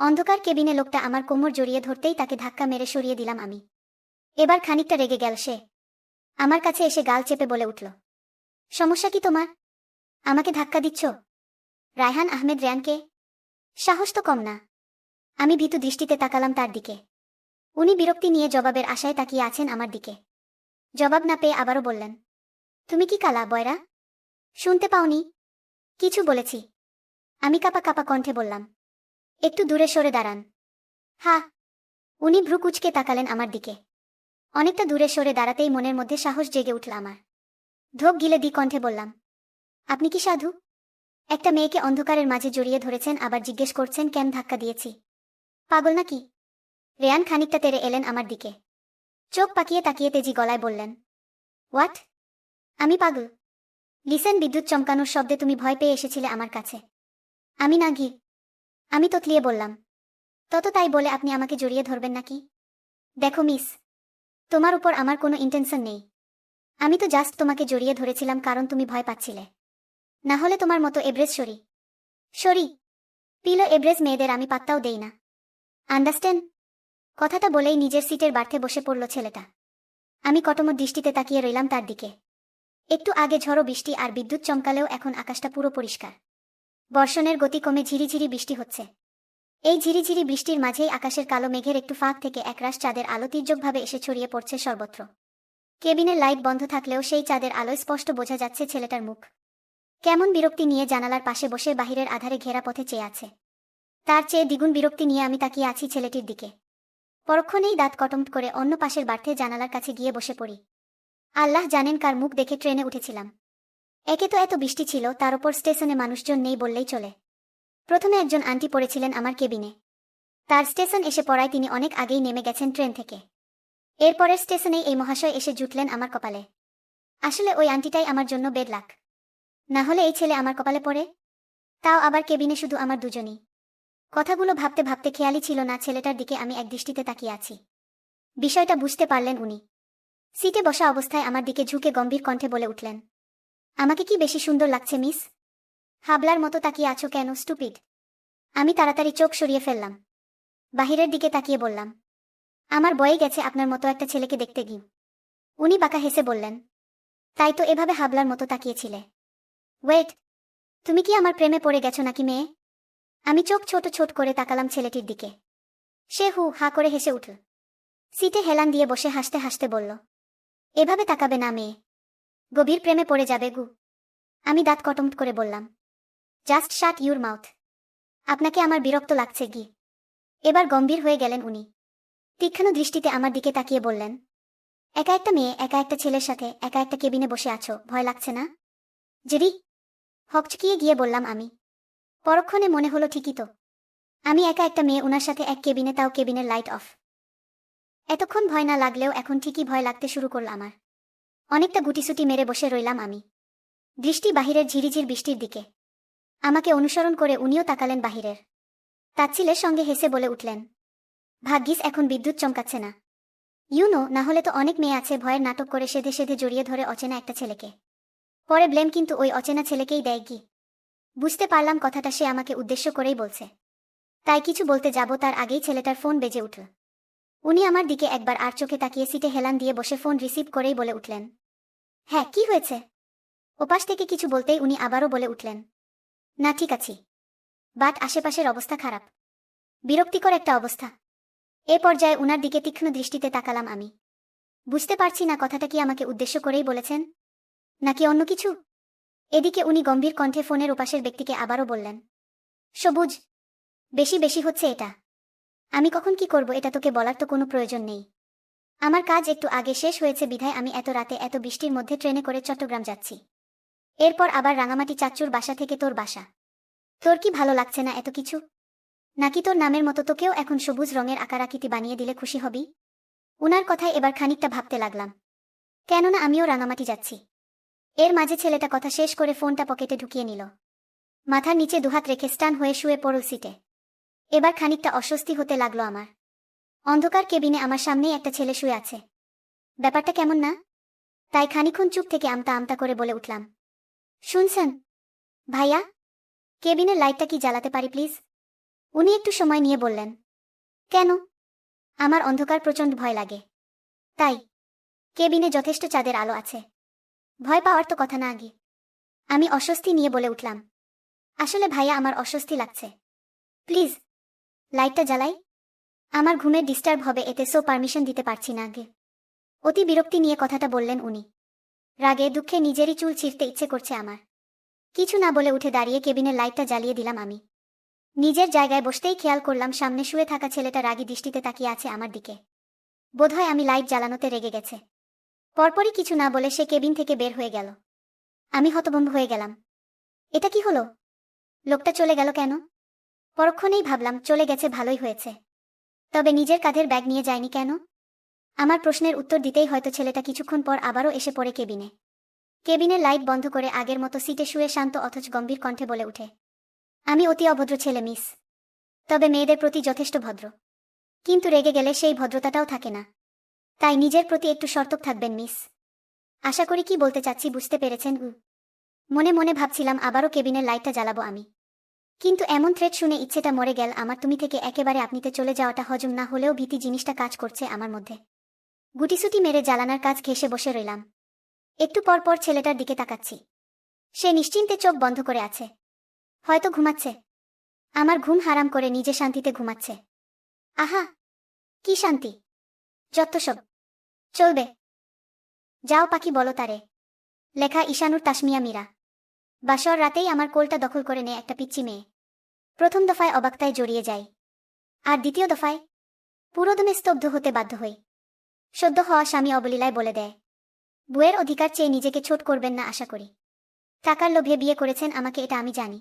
অন্ধকার কেবিনে লোকটা আমার কোমর জড়িয়ে ধরতেই তাকে ধাক্কা মেরে সরিয়ে দিলাম আমি। এবার খানিকটা রেগে গেল সে। আমার কাছে এসে গাল চেপে বলে উঠল, সমস্যা কি তোমার? আমাকে ধাক্কা দিচ্ছ? রায়হান আহমেদ রেয়ানকে? সাহস তো কম না। আমি ভীতু দৃষ্টিতে তাকালাম তার দিকে। উনি বিরক্তি নিয়ে জবাবের আশায় তাকিয়ে আছেন আমার দিকে। জবাব না পেয়ে আবারও বললেন, তুমি কি কালা বয়রা? শুনতে পাওনি? কিছু বলেছি? আমি কাপা কাপা কণ্ঠে বললাম, একটু দূরে সরে দাঁড়ান। হা। উনি ভ্রু কুঁচকে তাকালেন আমার দিকে। অনেকটা দূরে সরে দাঁড়াতেই মনের মধ্যে সাহস জেগে উঠল আমার। ঢোক গিলে কণ্ঠে বললাম, আপনি কি সাধু? একটা মেয়েকে অন্ধকারের মাঝে জড়িয়ে ধরেছেন, আবার জিজ্ঞেস করছেন কেন ধাক্কা দিয়েছি? পাগল নাকি? রেয়ান খানিকটা তেড়ে এলেন আমার দিকে। চোখ পাকিয়ে তাকিয়ে তেজি গলায় বললেন, হোয়াট? আমি পাগল? লিসেন, বিদ্যুৎ চমকানোর শব্দে তুমি ভয় পেয়ে এসেছিলে আমার কাছে। আমি না ঘি। আমি তোতলিয়ে বললাম, তত তাই বলে আপনি আমাকে জড়িয়ে ধরবেন নাকি? দেখো মিস, তোমার উপর আমার কোনো ইন্টেনশন নেই। আমি তো জাস্ট তোমাকে জড়িয়ে ধরেছিলাম কারণ তুমি ভয় পাচ্ছিলে। না হলে তোমার মতো এব্রেজ সরি পিলো এব্রেজ মেয়েদের আমি পাত্তাও দেই না। আন্ডারস্ট্যান্ড? কথাটা বলেই নিজের সিটের বার্থে বসে পড়ল ছেলেটা। আমি কটমট দৃষ্টিতে তাকিয়ে রইলাম তার দিকে। একটু আগে ঝড়ো বৃষ্টি আর বিদ্যুৎ চমকালেও এখন আকাশটা পুরো পরিষ্কার। বর্ষণের গতি কমে ঝিরিঝিরি বৃষ্টি হচ্ছে। এই ঝিরিঝিরি বৃষ্টির মাঝেই আকাশের কালো মেঘের একটু ফাঁক থেকে একরাশ চাঁদের আলো তীর্যকভাবে এসে ছড়িয়ে পড়ছে সর্বত্র। কেবিনের লাইট বন্ধ থাকলেও সেই চাঁদের আলোয় স্পষ্ট বোঝা যাচ্ছে ছেলেটার মুখ। কেমন বিরক্তি নিয়ে জানালার পাশে বসে বাহিরের আধারে ঘেরা পথে চেয়ে আছে। তার চেয়ে দ্বিগুণ বিরক্তি নিয়ে আমি তাকিয়ে আছি ছেলেটির দিকে। পরক্ষণেই দাঁত কটমট করে অন্য পাশের বার্থে জানালার কাছে গিয়ে বসে পড়ি। আল্লাহ জানেন কার মুখ দেখে ট্রেনে উঠেছিলাম। একে তো এত বৃষ্টি ছিল, তার ওপর স্টেশনে মানুষজন নেই বললেই চলে। প্রথমে একজন আন্টি পড়েছিলেন আমার কেবিনে। তার স্টেশন এসে পড়ায় তিনি অনেক আগেই নেমে গেছেন ট্রেন থেকে। এরপরের স্টেশনেই এই মহাশয় এসে জুটলেন আমার কপালে। আসলে ওই আন্টিটাই আমার জন্য বেড লাক। না হলে এই ছেলে আমার কপালে পড়ে? তাও আবার কেবিনে শুধু আমার দুজনই। কথাগুলো ভাবতে ভাবতে খেয়ালই ছিল না ছেলেটার দিকে আমি একদৃষ্টিতে তাকিয়ে আছি। বিষয়টা বুঝতে পারলেন উনি। সিটে বসা অবস্থায় আমার দিকে ঝুঁকে গম্ভীর কণ্ঠে বলে উঠলেন, আমাকে কি বেশি সুন্দর লাগছে মিস? হাবলার মতো তাকিয়ে আছো কেন, স্টুপিড? আমি তাড়াতাড়ি চোখ সরিয়ে ফেললাম। বাহিরের দিকে তাকিয়ে বললাম, আমার বয়ে গেছে আপনার মতো একটা ছেলেকে দেখতে গিয়ে। উনি বাঁকা হেসে বললেন, তাই তো এভাবে হাবলার মতো তাকিয়েছিলে। ওয়েট, তুমি কি আমার প্রেমে পড়ে গেছো নাকি মেয়ে? আমি চোখ ছোট ছোট করে তাকালাম ছেলেটির দিকে। সে হু হা করে হেসে উঠল। সিটে হেলান দিয়ে বসে হাসতে হাসতে বলল, এভাবে তাকাবে না মেয়ে, গভীর প্রেমে পড়ে যাবে গু। আমি দাঁত কটমট করে বললাম, জাস্ট শাট ইউর মাউথ। আপনাকে আমার বিরক্ত লাগছে গি। এবার গম্ভীর হয়ে গেলেন উনি। তীক্ষ্ণ দৃষ্টিতে আমার দিকে তাকিয়ে বললেন, একা একটা মেয়ে একা একটা ছেলের সাথে একা একটা কেবিনে বসে আছো, ভয় লাগছে না? জেরি। হকচকিয়ে গিয়ে বললাম আমি। পরক্ষণে মনে হলো ঠিকই তো। আমি একা একটা মেয়ে উনার সাথে এক কেবিনে, তাও কেবিনের লাইট অফ। এতক্ষণ ভয় না লাগলেও এখন ঠিকই ভয় লাগতে শুরু করল আমার। অনেকটা গুটিসুটি মেরে বসে রইলাম আমি, দৃষ্টি বাহিরের ঝিরিঝির বৃষ্টির দিকে। আমাকে অনুসরণ করে উনিও তাকালেন বাহিরের। তাচ্ছিলের সঙ্গে হেসে বলে উঠলেন, ভাগ্যিস এখন বিদ্যুৎ চমকাচ্ছে না। না হলে তো অনেক মেয়ে আছে ভয়ের নাটক করে সেধে সেধে জড়িয়ে ধরে অচেনা একটা ছেলেকে। পরে ব্লেম কিন্তু ওই অচেনা ছেলেকেই দেয় কি। বুঝতে পারলাম কথাটা সে আমাকে উদ্দেশ্য করেই বলছে। তাই কিছু বলতে যাব তার আগেই ছেলেটার ফোন বেজে উঠল। উনি আমার দিকে একবার আর চোখে তাকিয়ে সিটে হেলান দিয়ে বসে ফোন রিসিভ করেই বলে উঠলেন, হ্যাঁ কি হয়েছে? ওপাশ থেকে কিছু বলতেই উনি আবারও বলে উঠলেন, না ঠিক আছি, বাট আশেপাশের অবস্থা খারাপ, বিরক্তিকর একটা অবস্থা। এ পর্যায়ে উনার দিকে তীক্ষ্ণ দৃষ্টিতে তাকালাম আমি। বুঝতে পারছি না কথাটা কি আমাকে উদ্দেশ্য করেই বলেছেন নাকি অন্য কিছু। এদিকে উনি গম্ভীর কণ্ঠে ফোনের ওপাশের ব্যক্তিকে আবারও বললেন, সবুজ, বেশি বেশি হচ্ছে এটা। আমি কখন কি করব এটা তোকে বলার তো কোনো প্রয়োজন নেই। আমার কাজ একটু আগে শেষ হয়েছে বিধায় আমি এত রাতে এত বৃষ্টির মধ্যে ট্রেনে করে চট্টগ্রাম যাচ্ছি। এরপর আবার রাঙামাটি চাচ্চুর বাসা থেকে তোর বাসা। তোর কি ভালো লাগছে না এত কিছু? নাকি তোর নামের মতো তোকেও এখন সবুজ রঙের আকারাকৃতি বানিয়ে দিলে খুশি হবি? উনার কথায় এবার খানিকটা ভাবতে লাগলাম, কেননা আমিও রাঙামাটি যাচ্ছি। এর মাঝে ছেলেটা কথা শেষ করে ফোনটা পকেটে ঢুকিয়ে নিল। মাথার নিচে দুহাত রেখে স্টান হয়ে শুয়ে পড়ল সিটে। এবার খানিকটা অস্বস্তি হতে লাগলো আমার। অন্ধকার কেবিনে আমার সামনেই একটা ছেলে শুয়ে আছে। ব্যাপারটা কেমন না? তাই খানিক্ষণ চুপ থেকে আমতা আমতা করে বলে উঠলাম, শুনছেন ভাইয়া, কেবিনের লাইটটা কি জ্বালাতে পারি প্লিজ? উনি একটু সময় নিয়ে বললেন, কেন? আমার অন্ধকার প্রচণ্ড ভয় লাগে। তাই কেবিনে যথেষ্ট চাঁদের আলো আছে, ভয় পাওয়ার তো কথা না আগে। আমি অস্বস্তি নিয়ে বলে উঠলাম, আসলে ভাইয়া আমার অস্বস্তি লাগছে, প্লিজ লাইটটা জ্বালাই। আমার ঘুমের ডিস্টার্ব হবে এতে, সো পারমিশন দিতে পারছি না আগে। অতি বিরক্তি নিয়ে কথাটা বললেন উনি। রাগে দুঃখে নিজেরই চুল ছিঁড়তে ইচ্ছে করছে আমার। কিছু না বলে উঠে দাঁড়িয়ে কেবিনের লাইটটা জ্বালিয়ে দিলাম আমি। নিজের জায়গায় বসতেই খেয়াল করলাম সামনে শুয়ে থাকা ছেলেটা রাগী দৃষ্টিতে তাকিয়ে আছে আমার দিকে। বোধহয় আমি লাইট জ্বালানোতে রেগে গেছে। পরপরই কিছু না বলে সে কেবিন থেকে বের হয়ে গেল। আমি হতভম্ব হয়ে গেলাম। এটা কি হলো? লোকটা চলে গেল কেন? পরক্ষণেই ভাবলাম চলে গেছে ভালোই হয়েছে, তবে নিজের কাঁধের ব্যাগ নিয়ে যায়নি কেন? আমার প্রশ্নের উত্তর দিতেই হয়তো ছেলেটা কিছুক্ষণ পর আবারও এসে পড়ে কেবিনে। কেবিনের লাইট বন্ধ করে আগের মতো সিটে শুয়ে শান্ত অথচ গম্ভীর কণ্ঠে বলে উঠে, আমি অতি অভদ্র ছেলে মিস, তবে মেয়েদের প্রতি যথেষ্ট ভদ্র। কিন্তু রেগে গেলে সেই ভদ্রতাটাও থাকে না, তাই নিজের প্রতি একটু সতর্ক থাকবেন মিস। আশা করি কি বলতে চাচ্ছি বুঝতে পেরেছেন। মনে মনে ভাবছিলাম আবারও কেবিনের লাইটটা জ্বালাবো আমি, কিন্তু এমন থ্রেট শুনে ইচ্ছেটা মরে গেল আমার। তুমি থেকে একেবারে আপনিতে চলে যাওয়াটা হজম না হলেও ভীতি জিনিসটা কাজ করছে আমার মধ্যে। গুটিসুটি মেরে জ্বালানার কাজ ঘেঁষে বসে রইলাম। একটু পর পর ছেলেটার দিকে তাকাচ্ছি। সে নিশ্চিন্তে চোখ বন্ধ করে আছে, হয়তো ঘুমাচ্ছে। আমার ঘুম হারাম করে নিজে শান্তিতে ঘুমাচ্ছে। আহা, কি শান্তি! যত সব চলবে। যাও পাখি বলো তারে। লেখা ঈশানুর তাসমিয়া মীরা। বাসর রাতেই আমার কোলটা দখল করে নেয় একটা পিচ্চি মেয়ে। প্রথম দফায় অবাকতায় জড়িয়ে যাই, আর দ্বিতীয় দফায় পুরোদমে স্তব্ধ হতে বাধ্য হই। সদ্য হওয়া স্বামী অবলীলায় বলে দেয়, বউয়ের অধিকার চেয়ে নিজেকে ছোট করবেন না আশা করি। টাকার লোভে বিয়ে করেছেন আমাকে, এটা আমি জানি।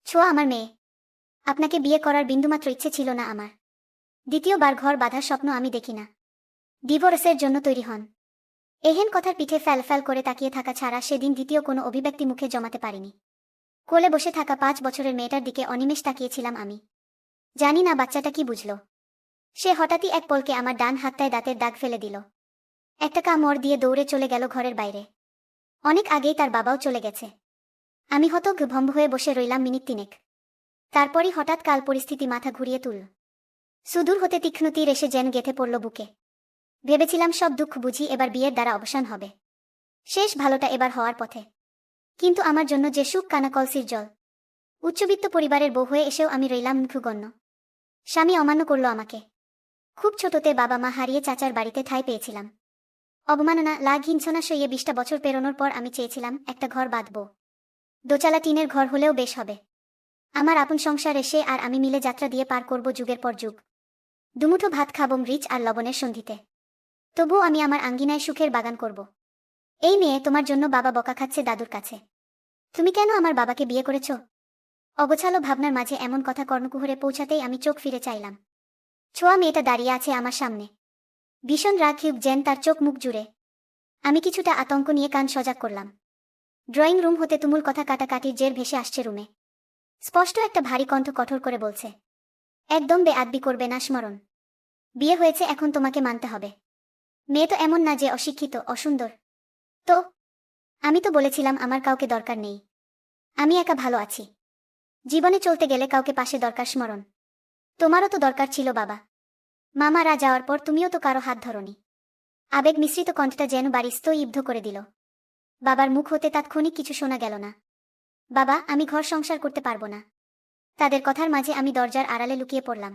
ছোঁয়া আমার মেয়ে, আপনাকে বিয়ে করার বিন্দুমাত্র ইচ্ছে ছিল না আমার। দ্বিতীয়বার ঘর বাঁধার স্বপ্ন আমি দেখি না। ডিভোর্সের জন্য তৈরি হন। এহেন কথার পিঠে ফ্যাল করে তাকিয়ে থাকা ছাড়া সেদিন দ্বিতীয় কোনো অভিব্যক্তি মুখে জমাতে পারিনি। কোলে বসে থাকা 5 বছরের মেয়েটার দিকে অনিমেষ তাকিয়েছিলাম আমি। জানি না বাচ্চাটা কি বুঝল। সে হঠাৎই এক পলকে আমার ডান হাতটায় দাঁতের দাগ ফেলে দিল। একটা কামড় দিয়ে দৌড়ে চলে গেল ঘরের বাইরে। অনেক আগেই তার বাবাও চলে গেছে। আমি হতভম্ব হয়ে বসে রইলাম মিনিট 3। তারপরই হঠাৎ কাল পরিস্থিতি মাথা ঘুরিয়ে তুলল। সুদূর হতে তীক্ষ্ণ তীর এসে যেন গেঁথে পড়ল বুকে। ভেবেছিলাম সব দুঃখ বুঝি এবার বিয়ের দ্বারা অবসান হবে, শেষ ভালোটা এবার হওয়ার পথে। কিন্তু আমার জন্য যে সুখ কানা কলসির জল। উচ্চবিত্ত পরিবারের বউ হয়ে এসেও আমি রইলাম মুখগণ্য। স্বামী অমান্য করল আমাকে। খুব ছোটতে বাবা মা হারিয়ে চাচার বাড়িতে ঠাঁই পেয়েছিলাম। অবমাননা লাগ হিংসনা সইয়ে 20টা বছর পেরোনোর পর আমি চেয়েছিলাম একটা ঘর বাঁধব। দোচালা টিনের ঘর হলেও বেশ হবে। আমার আপন সংসার এসে আর আমি মিলে যাত্রা দিয়ে পার করব যুগের পর যুগ। দুমুঠো ভাত খাবো মরিচ আর লবণের সন্ধিতে। তবুও আমি আমার আঙ্গিনায় সুখের বাগান করব। এই মেয়ে তোমার জন্য বাবা বকা খাচ্ছে দাদুর কাছে। তুমি কেন আমার বাবাকে বিয়ে করেছ? অগোছালো ভাবনার মাঝে এমন কথা কর্ণকুহরে পৌঁছাতেই আমি চোখ ফিরে চাইলাম। ছোঁয়া মেয়েটা দাঁড়িয়ে আছে আমার সামনে। ভীষণ রাগ যেন তার চোখ মুখ জুড়ে। আমি কিছুটা আতঙ্ক নিয়ে কান সজাগ করলাম। ড্রয়িং রুম হতে তুমুল কথা কাটাকাটির জের ভেসে আসছে রুমে। স্পষ্ট একটা ভারী কণ্ঠ কঠোর করে বলছে, একদম বেআদবি করবে না স্মরণ। বিয়ে হয়েছে এখন তোমাকে মানতে হবে। মেয়ে তো এমন না যে অশিক্ষিত অসুন্দর। তো আমি তো বলেছিলাম আমার কাউকে দরকার নেই। আমি একা ভালো আছি। জীবনে চলতে গেলে কাউকে পাশে দরকার স্মরণ। তোমারও তো দরকার ছিল বাবা। মামারা যাওয়ার পর তুমিও তো কারো হাত ধরনি। আবেগ মিশ্রিত কণ্ঠটা যেন বাড়ি স্তব্ধ করে দিল। বাবার মুখ হতে তাৎক্ষণিক কিছু শোনা গেল না। বাবা, আমি ঘর সংসার করতে পারবো না। তাদের কথার মাঝে আমি দরজার আড়ালে লুকিয়ে পড়লাম।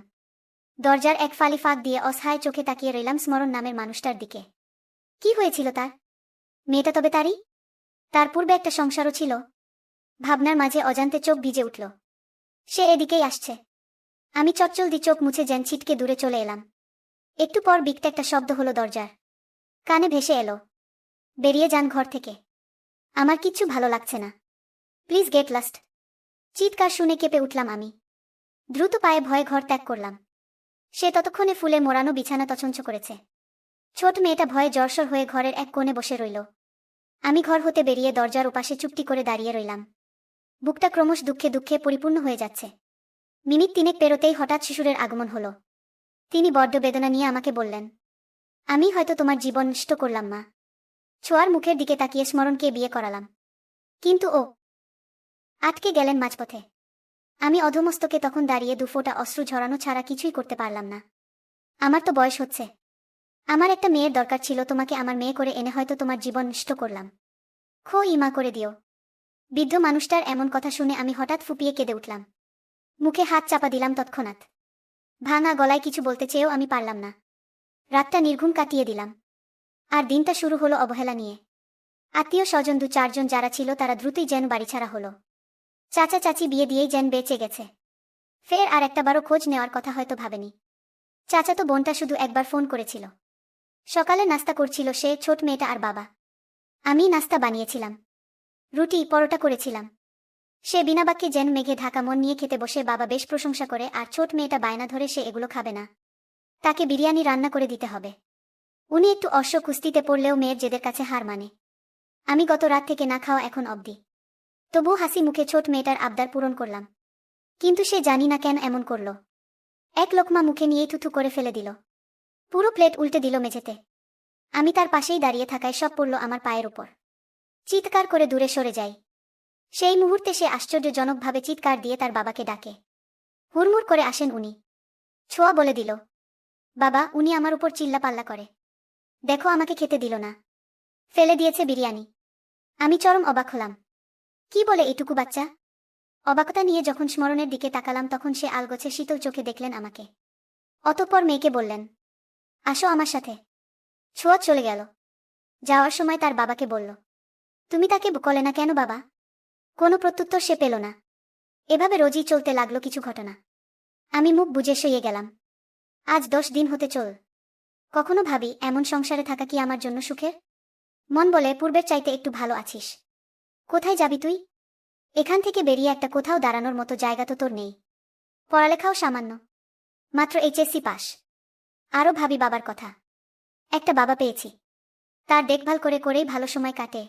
দরজার এক ফালি ফাঁক দিয়ে অসহায় চোখে তাকিয়ে রইলাম স্মরণ নামের মানুষটার দিকে। কি হয়েছিল তার? মেয়েটা তবে তারই? তার পূর্বে একটা সংসারও ছিল। ভাবনার মাঝে অজান্তে চোখ ভিজে উঠল। সে এদিকেই আসছে। আমি চটচলদি চোখ মুছে যেন ছিটকে দূরে চলে এলাম। একটু পর বিকট একটা শব্দ হলো দরজার। কানে ভেসে এলো, বেরিয়ে যান ঘর থেকে। আমার কিচ্ছু ভালো লাগছে না, প্লিজ গেট লাস্ট। চিৎকার শুনে কেঁপে উঠলাম আমি। দ্রুত পায়ে ভয়ে ঘর ত্যাগ করলাম। সে ততক্ষণে ফুলে মোড়ানো বিছানা তছঞ্ছ করেছে। ছোট মেয়েটা ভয়ে জর্সর হয়ে ঘরের এক কোণে বসে রইল। আমি ঘর হতে বেরিয়ে দরজার ওপাশে চুপটি করে দাঁড়িয়ে রইলাম। বুকটা ক্রমশ দুঃখে দুঃখে পরিপূর্ণ হয়ে যাচ্ছে। মিনিট 3 পেরোতেই হঠাৎ শিশুরের আগমন হলো। তিনি বড্ড বেদনা নিয়ে আমাকে বললেন, আমি হয়তো তোমার জীবন নষ্ট করলাম মা। ছোঁয়ার মুখের দিকে তাকিয়ে স্মরণকে বিয়ে করালাম, কিন্তু ও আটকে গেলেন মাঝপথে। আমি অধমস্তকে তখন দাঁড়িয়ে দুফোঁটা অশ্রু ঝরানো ছাড়া কিছুই করতে পারলাম না। আমার তো বয়স হচ্ছে। আমার একটা মেয়ের দরকার ছিল, তোমাকে আমার মেয়ে করে এনে হয়তো তোমার জীবন নষ্ট করলাম। খো ইমা করে দিও। বৃদ্ধ মানুষটার এমন কথা শুনে আমি হঠাৎ ফুপিয়ে কেঁদে উঠলাম। মুখে হাত চাপা দিলাম তৎক্ষণাৎ। ভাঙা গলায় কিছু বলতে চেয়েও আমি পারলাম না। রাতটা নির্ঘুম কাটিয়ে দিলাম। আর দিনটা শুরু হলো অবহেলা নিয়ে। আত্মীয় স্বজন 2-4 জন যারা ছিল তারা দ্রুতই যেন বাড়ি ছাড়া হলো। চাচা চাচি বিয়ে দিয়েই যেন বেঁচে গেছে। ফের আর একটাবারও খোঁজ নেওয়ার কথা হয়তো ভাবেনি। চাচাতো বোনটা শুধু একবার ফোন করেছিল। সকালে নাস্তা করছিল সে, ছোট মেয়েটা আর বাবা। আমি নাস্তা বানিয়েছিলাম। রুটি পরোটা করেছিলাম। সে বিনা বাক্যে যেন মেঘে ঢাকা মন নিয়ে খেতে বসে। বাবা বেশ প্রশংসা করে, আর ছোট মেয়েটা বায়না ধরে সে এগুলো খাবে না, তাকে বিরিয়ানি রান্না করে দিতে হবে। উনি একটু অশ্ব কুস্তিতে পড়লেও মেয়ের জেদের কাছে হার মানে। আমি গত রাত থেকে না খাওয়া এখন অবধি। তবু হাসি মুখে ছোট মেয়েটার আবদার পূরণ করলাম। কিন্তু সে জানি না কেন এমন করল। এক লোকমা মুখে নিয়েই থুথু করে ফেলে দিল। পুরো প্লেট উল্টে দিল মেঝেতে। আমি তার পাশেই দাঁড়িয়ে থাকায় সব পড়ল আমার পায়ের উপর। চিৎকার করে দূরে সরে যাই। সেই মুহূর্তে সে আশ্চর্যজনকভাবে চিৎকার দিয়ে তার বাবাকে ডাকে। হুড়মুড় করে আসেন উনি। ছোঁয়া বলে দিল, বাবা, উনি আমার উপর চিল্লাপাল্লা করে। দেখো, আমাকে খেতে দিল না, ফেলে দিয়েছে বিরিয়ানি। আমি চরম অবাক হলাম। কি বলে এটুকু বাচ্চা? অবাকতা নিয়ে যখন স্মরণের দিকে তাকালাম তখন সে আলগোছে শীতল চোখে দেখলেন আমাকে। অতঃপর মেয়েকে বললেন, আসো আমার সাথে। ছোঁয়া চলে গেল। যাওয়ার সময় তার বাবাকে বলল, তুমি তাকে বলে না কেন বাবা? কোনো প্রত্যুত্তর সে পেল না। এভাবে রোজই চলতে লাগলো কিছু ঘটনা। আমি মুখ বুজে শুয়ে গেলাম। আজ 10 দিন হতে চল। কখনো ভাবি এমন সংসারে থাকা কি আমার জন্য সুখের? মন বলে পূর্বের চাইতে একটু ভালো আছিস। কোথায় যাবি তুই? এখান থেকে বেরিয়ে একটা কোথাও দাঁড়ানোর মতো জায়গা তো তোর নেই। পড়ালেখাও সামান্য, মাত্র এইচএসসি পাস। আরও ভাবি বাবার কথা। একটা বাবা পেয়েছি, তার দেখভাল করে করেই ভালো সময় কাটে।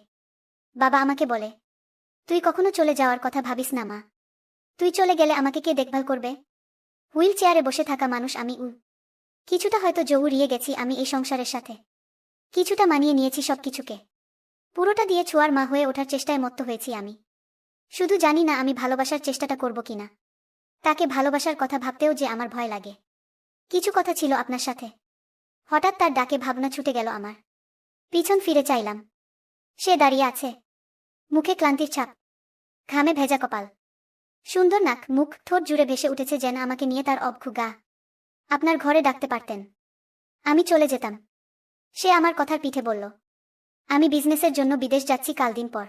বাবা আমাকে বলে, তুই কখনো চলে যাওয়ার কথা ভাবিস না মা। তুই চলে গেলে আমাকে কে দেখভাল করবে? হুইল চেয়ারে বসে থাকা মানুষ আমি। কিছুটা হয়তো জড়িয়ে গেছি আমি এই সংসারের সাথে। কিছুটা মানিয়ে নিয়েছি সবকিছুকে। পুরোটা দিয়ে ছোঁয়ার মা হয়ে ওঠার চেষ্টায় মত্ত হয়েছি আমি। শুধু জানি না আমি ভালোবাসার চেষ্টাটা করব কিনা। তাকে ভালোবাসার কথা ভাবতেও যে আমার ভয় লাগে। কিছু কথা ছিল আপনার সাথে। হঠাৎ তার ডাকে ভাবনা ছুটে গেল আমার। পিছন ফিরে চাইলাম। সে দাঁড়িয়ে আছে, মুখে ক্লান্তির ছাপ, ঘামে ভেজা কপাল, সুন্দর নাক, মুখ, ঠোঁট জুড়ে ভেসে উঠেছে যেন আমাকে নিয়ে তার অবক্ষু গা। আপনার ঘরে ডাকতে পারতেন, আমি চলে যেতাম। সে আমার কথার পিঠে বলল, আমি বিজনেসের জন্য বিদেশ যাচ্ছি কাল দিন পর।